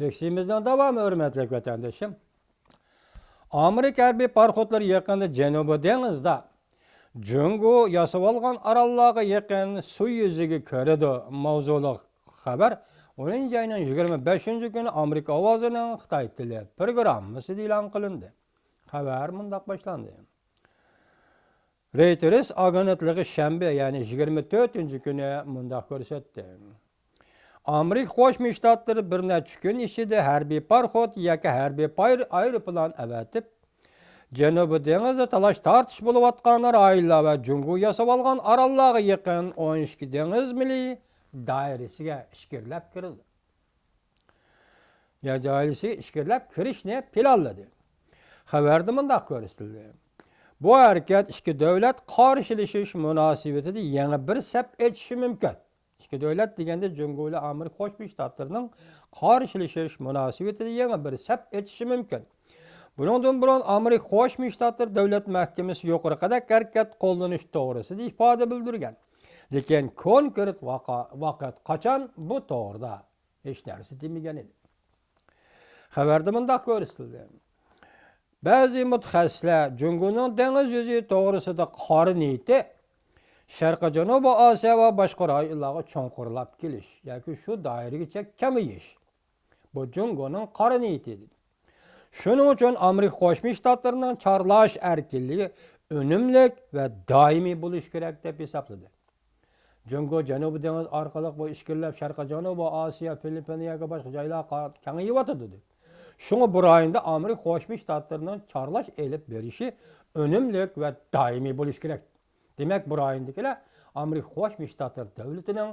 Leksimizden devam hürmetli vatandaşım. Amerika harbiy parxodlari yaqinida Janubiy dengizda Jungo yasab olgan orollarga yaqin suv yuziga kiradi mavzuliq xabar 10 ayning 25-kuni Amerika ovozining Xitoy tili programmasida e'lon qilindi. Xabar mundaq boshlandi. Reuters agentligi shanba, ya'ni 24-kuni mundaq ko'rsatdi. Amerika Qo'shma Shtatlari bir necha kun ichida harbiy parxod yoki harbiy aeroplan avatib, Janubiy dengizda talash tartish bo'lib atgan Roylar va Jungo yasab olgan orollarga yaqin 12 dengiz mili doirasiga ishkirlab kirildi. Ya doirasiga ishkirlab kirishni planladi. Xabarda mundaq ko'rsatildi. Bu harakat ikki davlat qarshilashish munosabatida yangi bir sap etishi mumkin. İki devlet degende Jungo ile Amerika Qo'shma Shtatlarining qarshilashish munosabatida yangi bir sap etishi mumkin. Bundan burun Amerika Qo'shma Shtatlari davlat mahkamasi yuqori harakat qo'llanish to'g'risida ifoda bildirgan. Lekin konkret vaqt qachon bu to'g'rida hech narsa demagan edi. Xabarda mundaq ko'rsatildi. Ba'zi mutaxassislar Jungoning dengiz yuzi to'g'risida qora niyati Sharqiy Janubiy Osiyo va boshqa rayonlarga cho'nqurlab kelish yoki shu doiragacha kamayish. Bu Jungoning qora niyati edi. Shuning uchun Amerika Qo'shma Shtatlarining chorlash erkinligi unumli va doimiy bo'lishi kerak deb hisobladi. Jungo Janubiy dengiz orqali bu ishkillab Sharqiy Janubiy Osiyo, Filippin yoki boshqa joylarga kengayyotir dedi. Shunga bu rayonda Amerika Qo'shma Shtatlarining chorlash elib berishi unumli va doimiy bo'lishi kerak. Demek bu rayondagilar Amerika Qo'shma Shtatlari davlatining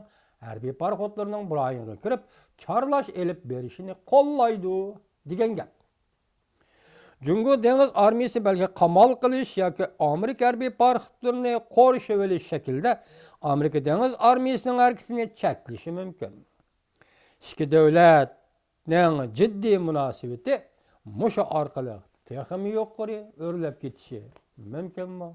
harbiy parxodlarining bu rayonga kirib, chorlash elib berishini qo'llaydi degan gap. Jungo dengiz armiyasi balki qamal qilish yoki Amerika harbiy parxodlarini qo'rishib olish shaklda Amerika dengiz armiyasining harakatini cheklashi mumkin. Ikki davlatning jiddiy munosabati mushu orqali texnik yuqori o'rlab ketishi mumkinmi?